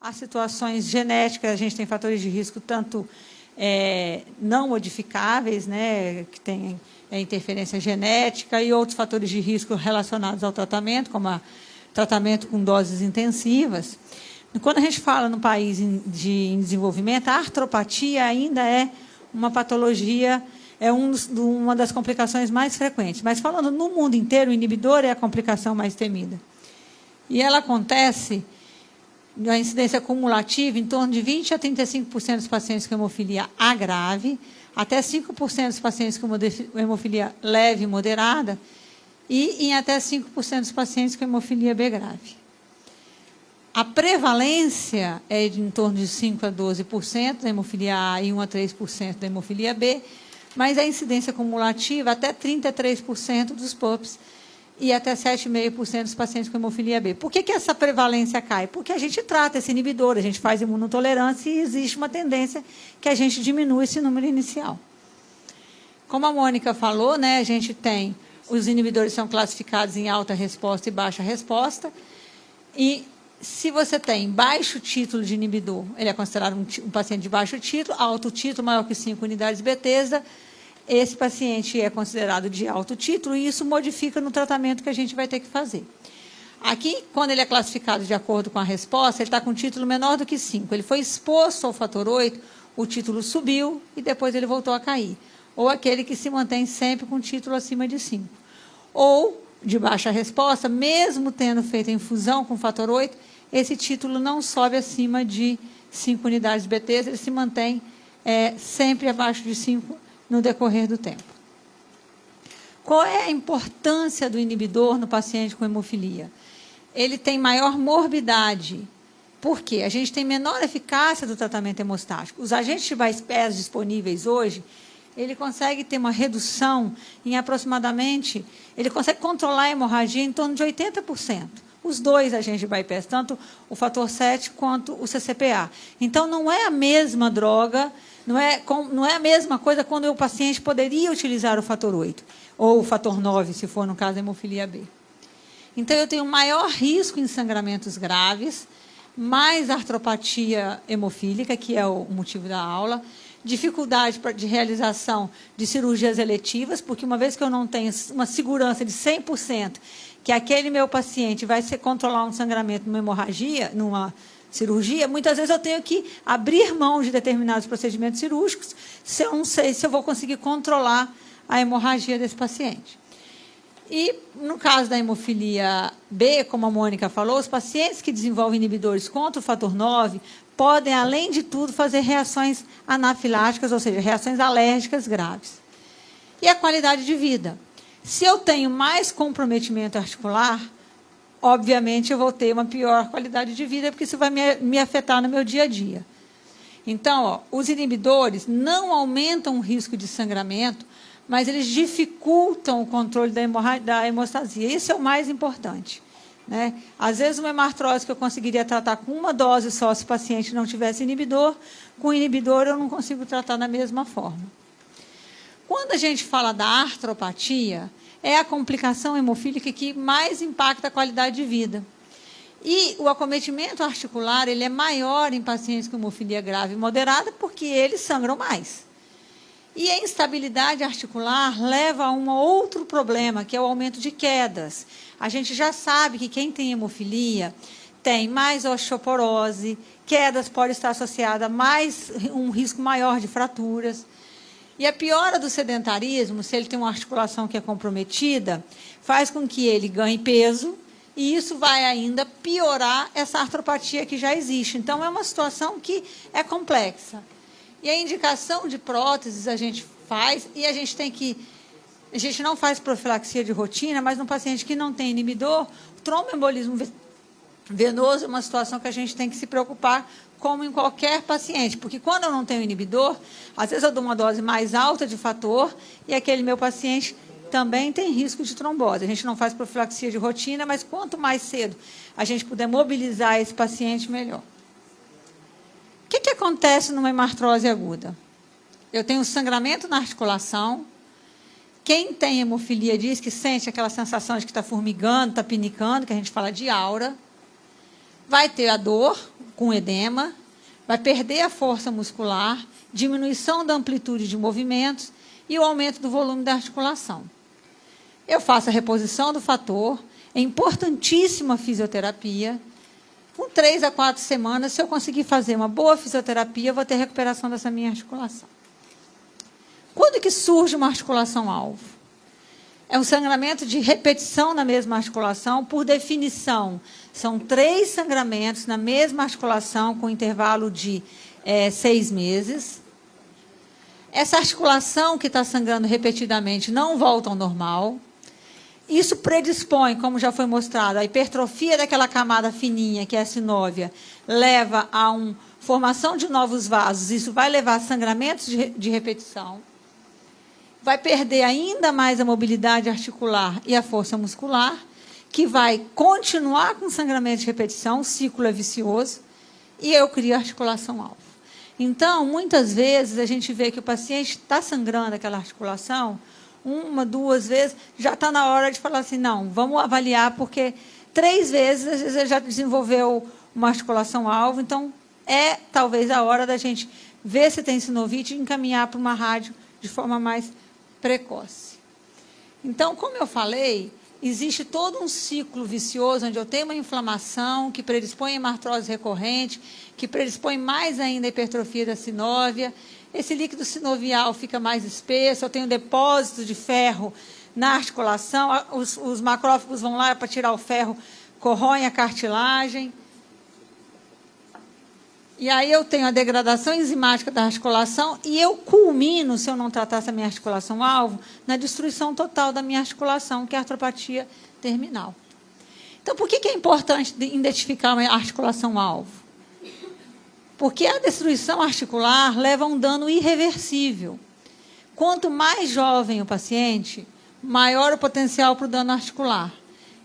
Há situações genéticas, a gente tem fatores de risco tanto não modificáveis, né, que tem interferência genética, e outros fatores de risco relacionados ao tratamento, como tratamento com doses intensivas. Quando a gente fala no país em desenvolvimento, a artropatia ainda é uma patologia, uma das complicações mais frequentes. Mas, falando no mundo inteiro, o inibidor é a complicação mais temida. E ela acontece, na incidência cumulativa, em torno de 20% a 35% dos pacientes com hemofilia A grave, até 5% dos pacientes com hemofilia leve e moderada, e em até 5% dos pacientes com hemofilia B grave. A prevalência é de em torno de 5% a 12% da hemofilia A e 1% a 3% da hemofilia B, mas a incidência cumulativa até 33% dos PUPs e até 7,5% dos pacientes com hemofilia B. Por que essa prevalência cai? Porque a gente trata esse inibidor, a gente faz imunotolerância e existe uma tendência que a gente diminua esse número inicial. Como a Mônica falou, né, a gente tem, os inibidores são classificados em alta resposta e baixa resposta, e se você tem baixo título de inibidor, ele é considerado um paciente de baixo título, alto título maior que 5 unidades Bethesda, esse paciente é considerado de alto título e isso modifica no tratamento que a gente vai ter que fazer. Aqui, quando ele é classificado de acordo com a resposta, ele está com um título menor do que 5. Ele foi exposto ao fator 8, o título subiu e depois ele voltou a cair. Ou aquele que se mantém sempre com título acima de 5. Ou, de baixa resposta, mesmo tendo feito a infusão com fator 8, esse título não sobe acima de 5 unidades Bethesda, ele se mantém sempre abaixo de 5 no decorrer do tempo. Qual é a importância do inibidor no paciente com hemofilia? Ele tem maior morbidade. Por quê? A gente tem menor eficácia do tratamento hemostático. Os agentes de bypass disponíveis hoje, ele consegue ter uma redução em aproximadamente, ele consegue controlar a hemorragia em torno de 80%. Os dois agentes de bypass, tanto o fator 7 quanto o CCPA. Então, não é a mesma droga, não é a mesma coisa quando o paciente poderia utilizar o fator 8, ou o fator 9, se for no caso da hemofilia B. Então, eu tenho maior risco em sangramentos graves, mais artropatia hemofílica, que é o motivo da aula, dificuldade de realização de cirurgias eletivas, porque uma vez que eu não tenho uma segurança de 100%, que aquele meu paciente vai controlar um sangramento numa hemorragia, numa cirurgia, muitas vezes eu tenho que abrir mão de determinados procedimentos cirúrgicos se eu não sei se eu vou conseguir controlar a hemorragia desse paciente. E, no caso da hemofilia B, como a Mônica falou, os pacientes que desenvolvem inibidores contra o fator 9 podem, além de tudo, fazer reações anafiláticas, ou seja, reações alérgicas graves. E a qualidade de vida. Se eu tenho mais comprometimento articular, obviamente eu vou ter uma pior qualidade de vida, porque isso vai me afetar no meu dia a dia. Então, os inibidores não aumentam o risco de sangramento, mas eles dificultam o controle da hemostasia. Isso é o mais importante. Né? Às vezes, uma hemartrose que eu conseguiria tratar com uma dose só, se o paciente não tivesse inibidor, com inibidor eu não consigo tratar da mesma forma. Quando a gente fala da artropatia, é a complicação hemofílica que mais impacta a qualidade de vida. E o acometimento articular ele é maior em pacientes com hemofilia grave e moderada, porque eles sangram mais. E a instabilidade articular leva a um outro problema, que é o aumento de quedas. A gente já sabe que quem tem hemofilia tem mais osteoporose, quedas pode estar associada a um risco maior de fraturas. E a piora do sedentarismo, se ele tem uma articulação que é comprometida, faz com que ele ganhe peso, e isso vai ainda piorar essa artropatia que já existe. Então, é uma situação que é complexa. E a indicação de próteses a gente faz, e a gente não faz profilaxia de rotina, mas no paciente que não tem inibidor, o tromboembolismo venoso é uma situação que a gente tem que se preocupar, como em qualquer paciente, porque quando eu não tenho inibidor, às vezes eu dou uma dose mais alta de fator, e aquele meu paciente também tem risco de trombose. A gente não faz profilaxia de rotina, mas quanto mais cedo a gente puder mobilizar esse paciente, melhor. O que acontece numa hemartrose aguda? Eu tenho sangramento na articulação. Quem tem hemofilia diz que sente aquela sensação de que está formigando, está pinicando, que a gente fala de aura. Vai ter a dor, com edema, vai perder a força muscular, diminuição da amplitude de movimentos e o aumento do volume da articulação. Eu faço a reposição do fator, é importantíssima a fisioterapia. Com 3 a 4 semanas, se eu conseguir fazer uma boa fisioterapia, eu vou ter recuperação dessa minha articulação. Quando que surge uma articulação-alvo? É um sangramento de repetição na mesma articulação, por definição. São 3 sangramentos na mesma articulação, com intervalo de 6 meses. Essa articulação que está sangrando repetidamente não volta ao normal. Isso predispõe, como já foi mostrado, a hipertrofia daquela camada fininha, que é a sinóvia, leva a uma formação de novos vasos. Isso vai levar a sangramentos de repetição. Vai perder ainda mais a mobilidade articular e a força muscular, que vai continuar com sangramento de repetição, o ciclo é vicioso, e eu crio articulação-alvo. Então, muitas vezes, a gente vê que o paciente está sangrando aquela articulação, 1, 2 vezes, já está na hora de falar assim, não, vamos avaliar, porque 3 vezes, às vezes, ele já desenvolveu uma articulação-alvo, então, talvez a hora da gente ver se tem sinovite e encaminhar para uma rádio de forma mais precoce. Então, como eu falei, existe todo um ciclo vicioso, onde eu tenho uma inflamação que predispõe a hemartrose recorrente, que predispõe mais ainda a hipertrofia da sinóvia. Esse líquido sinovial fica mais espesso, eu tenho depósito de ferro na articulação, os macrófagos vão lá para tirar o ferro, corroem a cartilagem. E aí eu tenho a degradação enzimática da articulação e eu culmino, se eu não tratar essa minha articulação-alvo, na destruição total da minha articulação, que é a artropatia terminal. Então, por que é importante identificar uma articulação-alvo? Porque a destruição articular leva a um dano irreversível. Quanto mais jovem o paciente, maior o potencial para o dano articular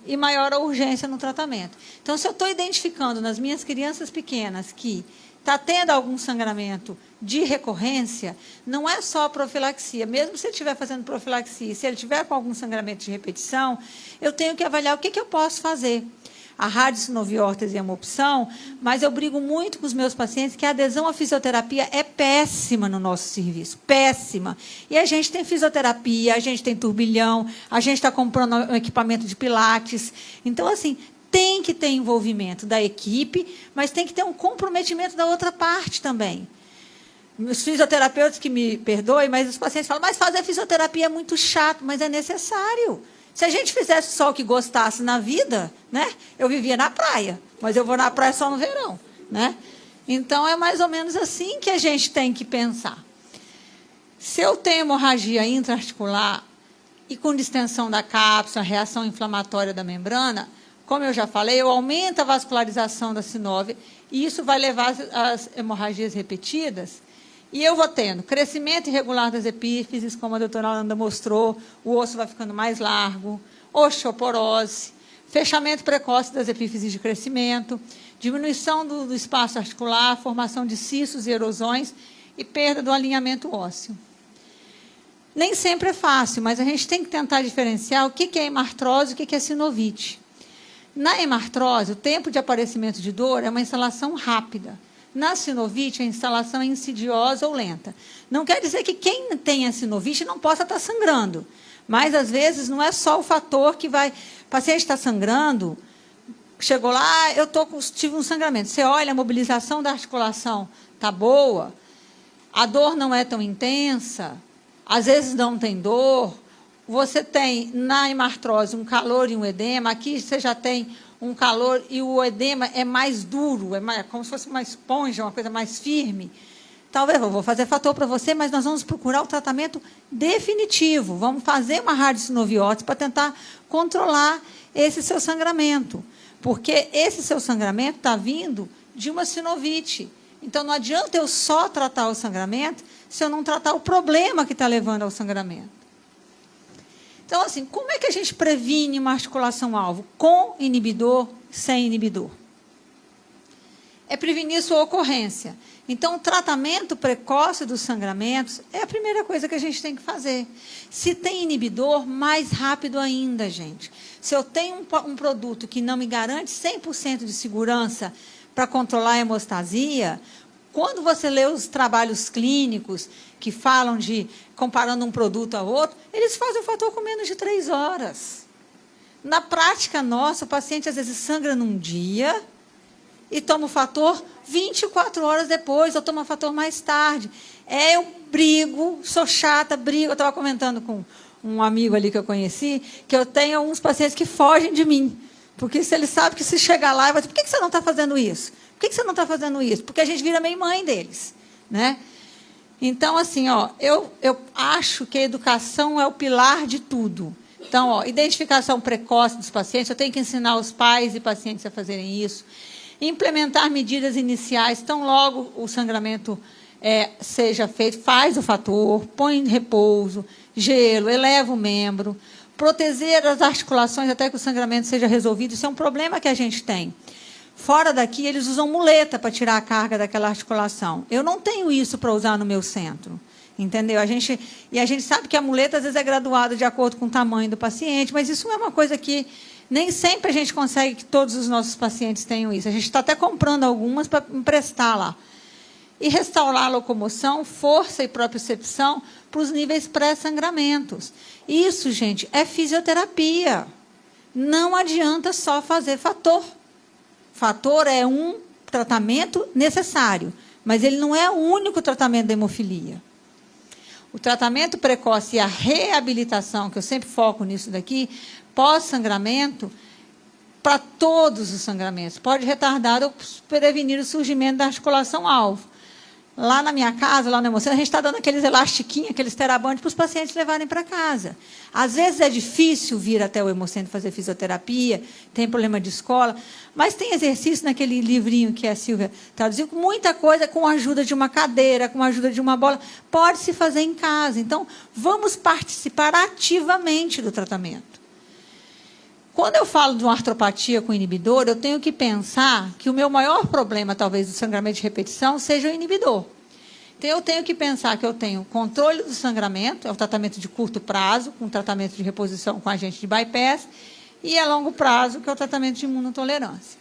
e maior a urgência no tratamento. Então, se eu estou identificando nas minhas crianças pequenas que está tendo algum sangramento de recorrência, não é só profilaxia. Mesmo se ele estiver fazendo profilaxia, se ele estiver com algum sangramento de repetição, eu tenho que avaliar o que eu posso fazer. A radiosinoviórtese é uma opção, mas eu brigo muito com os meus pacientes que a adesão à fisioterapia é péssima no nosso serviço, péssima. E a gente tem fisioterapia, a gente tem turbilhão, a gente está comprando um equipamento de pilates. Então, assim, tem que ter envolvimento da equipe, mas tem que ter um comprometimento da outra parte também. Os fisioterapeutas que me perdoem, mas os pacientes falam, mas fazer fisioterapia é muito chato, mas é necessário. Se a gente fizesse só o que gostasse na vida, né, eu vivia na praia, mas eu vou na praia só no verão, né? Então, é mais ou menos assim que a gente tem que pensar. Se eu tenho hemorragia intraarticular e com distensão da cápsula, reação inflamatória da membrana, como eu já falei, eu aumento a vascularização da sinóvia e isso vai levar às hemorragias repetidas. E eu vou tendo crescimento irregular das epífises, como a doutora Holanda mostrou, o osso vai ficando mais largo, osteoporose, fechamento precoce das epífises de crescimento, diminuição do espaço articular, formação de cistos e erosões e perda do alinhamento ósseo. Nem sempre é fácil, mas a gente tem que tentar diferenciar o que é hemartrose e o que é sinovite. Na hemartrose, o tempo de aparecimento de dor é uma instalação rápida. Na sinovite, a instalação é insidiosa ou lenta. Não quer dizer que quem tem a sinovite não possa estar sangrando. Mas, às vezes, não é só o fator que vai... O paciente está sangrando, chegou lá, tive um sangramento. Você olha, a mobilização da articulação está boa, a dor não é tão intensa, às vezes não tem dor. Você tem, na hemartrose, um calor e um edema. Aqui você já tem um calor e o edema é mais duro, como se fosse uma esponja, uma coisa mais firme. Talvez eu vou fazer fator para você, mas nós vamos procurar o tratamento definitivo. Vamos fazer uma radiosinoviórtese para tentar controlar esse seu sangramento. Porque esse seu sangramento está vindo de uma sinovite. Então, não adianta eu só tratar o sangramento se eu não tratar o problema que está levando ao sangramento. Então, assim, como é que a gente previne uma articulação-alvo? Com inibidor, sem inibidor? É prevenir sua ocorrência. Então, o tratamento precoce dos sangramentos é a primeira coisa que a gente tem que fazer. Se tem inibidor, mais rápido ainda, gente. Se eu tenho um produto que não me garante 100% de segurança para controlar a hemostasia, quando você lê os trabalhos clínicos que falam de comparando um produto a outro, eles fazem o fator com menos de 3 horas. Na prática nossa, o paciente às vezes sangra num dia e toma o fator 24 horas depois, ou toma o fator mais tarde. Eu brigo, sou chata, brigo. Eu estava comentando com um amigo ali que eu conheci, que eu tenho alguns pacientes que fogem de mim. Porque se ele sabe que se chegar lá, ele vai dizer, por que você não está fazendo isso? Por que você não está fazendo isso? Porque a gente vira meio mãe deles, né? Então, assim, eu acho que a educação é o pilar de tudo. Então, identificação precoce dos pacientes, eu tenho que ensinar os pais e pacientes a fazerem isso. Implementar medidas iniciais, tão logo o sangramento seja feito, faz o fator, põe em repouso, gelo, eleva o membro, proteger as articulações até que o sangramento seja resolvido. Isso é um problema que a gente tem. Fora daqui, eles usam muleta para tirar a carga daquela articulação. Eu não tenho isso para usar no meu centro. Entendeu? A gente sabe que a muleta, às vezes, é graduada de acordo com o tamanho do paciente, mas isso não é uma coisa que nem sempre a gente consegue que todos os nossos pacientes tenham isso. A gente está até comprando algumas para emprestar lá. E restaurar a locomoção, força e propriocepção para os níveis pré-sangramentos. Isso, gente, é fisioterapia. Não adianta só fazer fator. Fator é um tratamento necessário, mas ele não é o único tratamento da hemofilia. O tratamento precoce e a reabilitação, que eu sempre foco nisso daqui, pós-sangramento, para todos os sangramentos. Pode retardar ou prevenir o surgimento da articulação-alvo. Lá na minha casa, lá no Hemocentro, a gente está dando aqueles elastiquinhos, aqueles terabantes para os pacientes levarem para casa. Às vezes é difícil vir até o Hemocentro fazer fisioterapia, tem problema de escola, mas tem exercício naquele livrinho que a Silvia traduziu, muita coisa com a ajuda de uma cadeira, com a ajuda de uma bola, pode se fazer em casa. Então, vamos participar ativamente do tratamento. Quando eu falo de uma artropatia com inibidor, eu tenho que pensar que o meu maior problema, talvez, do sangramento de repetição, seja o inibidor. Então, eu tenho que pensar que eu tenho controle do sangramento, é o tratamento de curto prazo, com tratamento de reposição com agente de bypass, e a longo prazo, que é o tratamento de imunotolerância.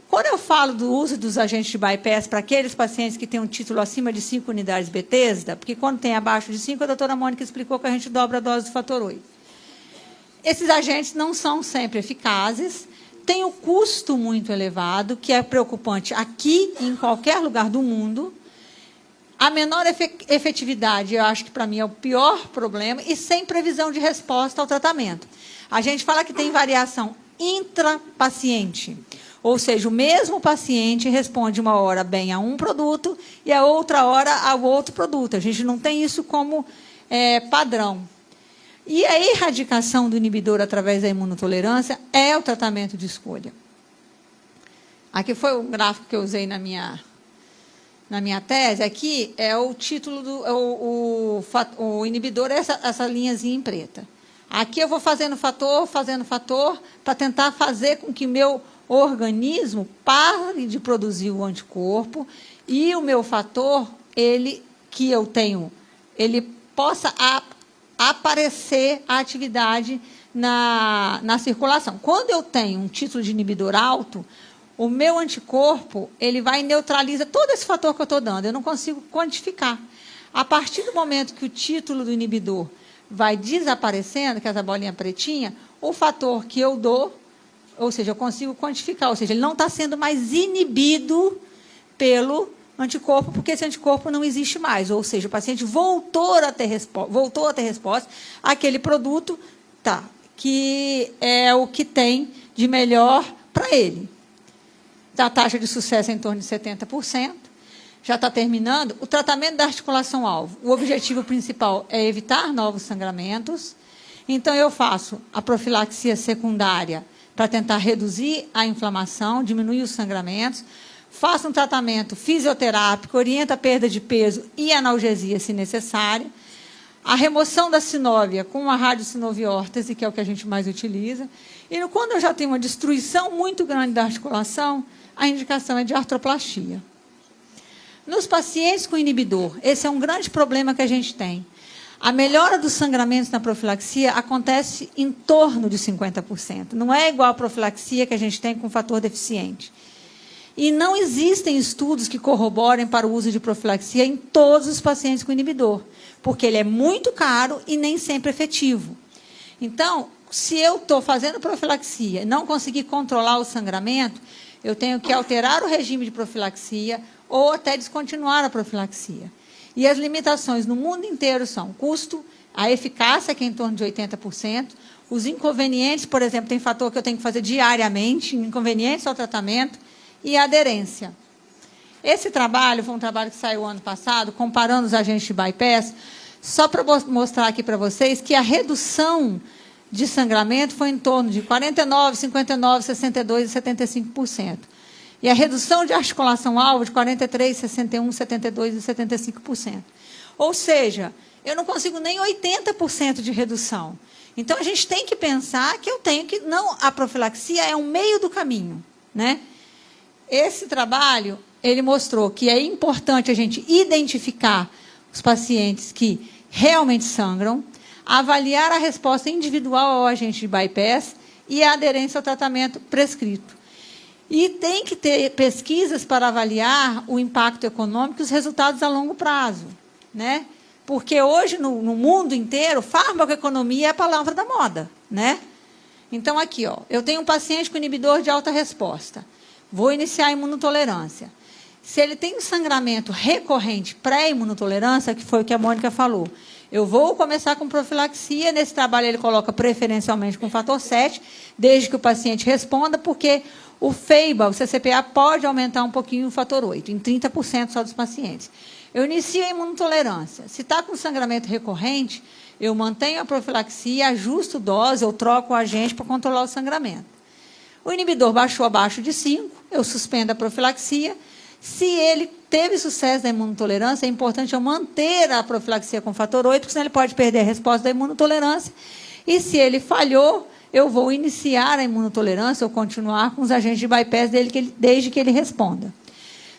Quando eu falo do uso dos agentes de bypass para aqueles pacientes que têm um título acima de 5 unidades Bethesda, porque quando tem abaixo de 5, a doutora Mônica explicou que a gente dobra a dose do fator 8. Esses agentes não são sempre eficazes, têm um custo muito elevado, que é preocupante aqui e em qualquer lugar do mundo. A menor efetividade, eu acho que para mim é o pior problema, e sem previsão de resposta ao tratamento. A gente fala que tem variação intrapaciente, ou seja, o mesmo paciente responde uma hora bem a um produto e a outra hora ao outro produto. A gente não tem isso como padrão. E a erradicação do inibidor através da imunotolerância é o tratamento de escolha. Aqui foi o gráfico que eu usei na minha tese. Aqui é o título o inibidor, essa linhazinha em preta. Aqui eu vou fazendo fator, para tentar fazer com que meu organismo pare de produzir o anticorpo e o meu fator, ele possa aparecer a atividade na circulação. Quando eu tenho um título de inibidor alto, o meu anticorpo ele vai e neutraliza todo esse fator que eu estou dando. Eu não consigo quantificar. A partir do momento que o título do inibidor vai desaparecendo, que é essa bolinha pretinha, o fator que eu dou, ou seja, eu consigo quantificar, ou seja, ele não está sendo mais inibido pelo anticorpo, porque esse anticorpo não existe mais, ou seja, o paciente voltou a ter resposta àquele produto, que é o que tem de melhor para ele. A taxa de sucesso é em torno de 70%. Já está terminando. O tratamento da articulação-alvo. O objetivo principal é evitar novos sangramentos. Então, eu faço a profilaxia secundária para tentar reduzir a inflamação, diminuir os sangramentos. Faço um tratamento fisioterápico, orienta a perda de peso e analgesia, se necessário. A remoção da sinóvia com a radiosinoviórtese, que é o que a gente mais utiliza. E quando eu já tenho uma destruição muito grande da articulação, a indicação é de artroplastia. Nos pacientes com inibidor, esse é um grande problema que a gente tem. A melhora dos sangramentos na profilaxia acontece em torno de 50%. Não é igual a profilaxia que a gente tem com fator deficiente. E não existem estudos que corroborem para o uso de profilaxia em todos os pacientes com inibidor, porque ele é muito caro e nem sempre efetivo. Então, se eu estou fazendo profilaxia e não conseguir controlar o sangramento, eu tenho que alterar o regime de profilaxia ou até descontinuar a profilaxia. E as limitações no mundo inteiro são custo, a eficácia, que é em torno de 80%, os inconvenientes, por exemplo, tem fator que eu tenho que fazer diariamente, inconvenientes ao tratamento, e a aderência. Esse trabalho foi um trabalho que saiu ano passado, comparando os agentes de bypass, só para mostrar aqui para vocês que a redução de sangramento foi em torno de 49%, 59%, 62% e 75%. E a redução de articulação-alvo de 43%, 61%, 72% e 75%. Ou seja, eu não consigo nem 80% de redução. Então, a gente tem que pensar que eu tenho que... Não, a profilaxia é um meio do caminho, né? Esse trabalho, ele mostrou que é importante a gente identificar os pacientes que realmente sangram, avaliar a resposta individual ao agente de bypass e a aderência ao tratamento prescrito. E tem que ter pesquisas para avaliar o impacto econômico e os resultados a longo prazo, né? Porque hoje, no mundo inteiro, farmacoeconomia é a palavra da moda, né? Então, aqui, ó, eu tenho um paciente com inibidor de alta resposta. Vou iniciar a imunotolerância. Se ele tem um sangramento recorrente pré-imunotolerância, que foi o que a Mônica falou, eu vou começar com profilaxia. Nesse trabalho, ele coloca preferencialmente com fator 7, desde que o paciente responda, porque o FEIBA, o CCPA, pode aumentar um pouquinho o fator 8, em 30% só dos pacientes. Eu inicio a imunotolerância. Se está com sangramento recorrente, eu mantenho a profilaxia, ajusto dose, eu troco o agente para controlar o sangramento. O inibidor baixou abaixo de 5, eu suspendo a profilaxia. Se ele teve sucesso da imunotolerância, é importante eu manter a profilaxia com fator 8, porque senão ele pode perder a resposta da imunotolerância. E se ele falhou, eu vou iniciar a imunotolerância ou continuar com os agentes de bypass dele, desde que ele responda.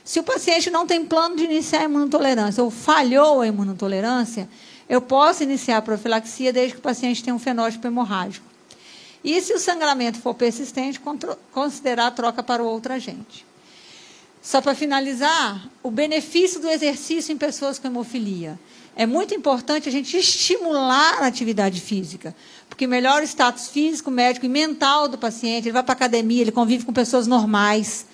Se o paciente não tem plano de iniciar a imunotolerância ou falhou a imunotolerância, eu posso iniciar a profilaxia desde que o paciente tenha um fenótipo hemorrágico. E se o sangramento for persistente, considerar a troca para o outro agente. Só para finalizar, o benefício do exercício em pessoas com hemofilia. É muito importante a gente estimular a atividade física, porque melhora o status físico, médico e mental do paciente, ele vai para a academia, ele convive com pessoas normais,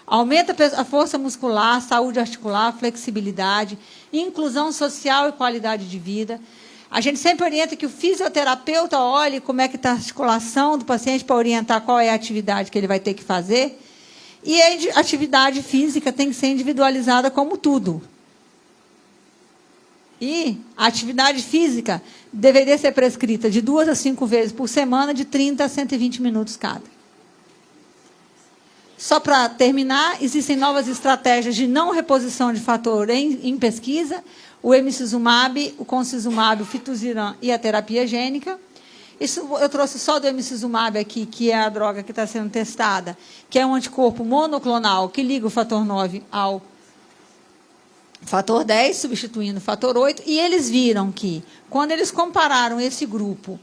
aumenta a força muscular, saúde articular, flexibilidade, inclusão social e qualidade de vida. A gente sempre orienta que o fisioterapeuta olhe como é que está a articulação do paciente para orientar qual é a atividade que ele vai ter que fazer. E a atividade física tem que ser individualizada como tudo. E a atividade física deveria ser prescrita de 2 a 5 vezes por semana, de 30 a 120 minutos cada. Só para terminar, existem novas estratégias de não reposição de fator em pesquisa, o emicizumab, o concizumab, o fituziran e a terapia gênica. Isso eu trouxe só do emicizumab aqui, que é a droga que está sendo testada, que é um anticorpo monoclonal que liga o fator 9 ao fator 10, substituindo o fator 8, e eles viram que, quando eles compararam esse grupo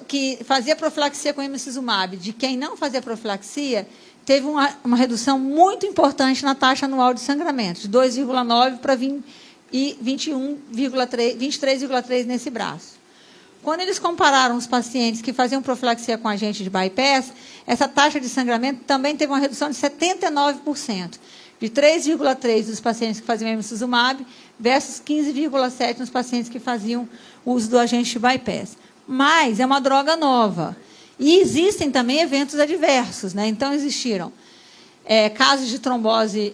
que fazia profilaxia com emicizumab, de quem não fazia profilaxia, teve uma redução muito importante na taxa anual de sangramento, de 2,9 para 23,3 nesse braço. Quando eles compararam os pacientes que faziam profilaxia com agente de bypass, essa taxa de sangramento também teve uma redução de 79%, de 3,3 dos pacientes que faziam emicizumab versus 15,7 nos pacientes que faziam uso do agente de bypass. Mas é uma droga nova. E existem também eventos adversos, né? Então, existiram casos de trombose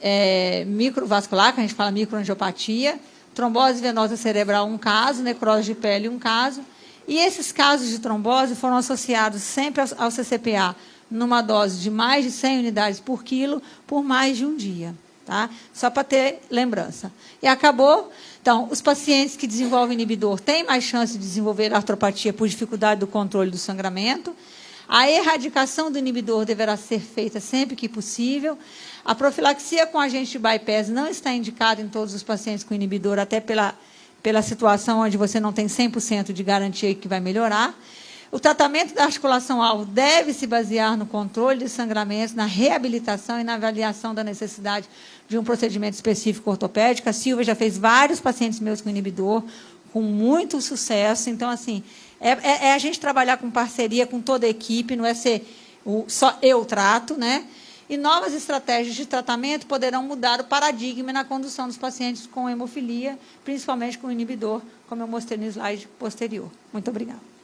microvascular, que a gente fala microangiopatia, trombose venosa cerebral, um caso, necrose de pele, um caso. E esses casos de trombose foram associados sempre ao CCPA, numa dose de mais de 100 unidades por quilo, por mais de um dia. Tá? Só para ter lembrança. E acabou. Então, os pacientes que desenvolvem inibidor têm mais chance de desenvolver artropatia por dificuldade do controle do sangramento. A erradicação do inibidor deverá ser feita sempre que possível. A profilaxia com agente de bypass não está indicada em todos os pacientes com inibidor, até pela situação onde você não tem 100% de garantia que vai melhorar. O tratamento da articulação-alvo deve se basear no controle de sangramentos, na reabilitação e na avaliação da necessidade de um procedimento específico ortopédico. A Silvia já fez vários pacientes meus com inibidor, com muito sucesso. Então, assim, é a gente trabalhar com parceria com toda a equipe, não é ser só eu trato, né? E novas estratégias de tratamento poderão mudar o paradigma na condução dos pacientes com hemofilia, principalmente com inibidor, como eu mostrei no slide posterior. Muito obrigada.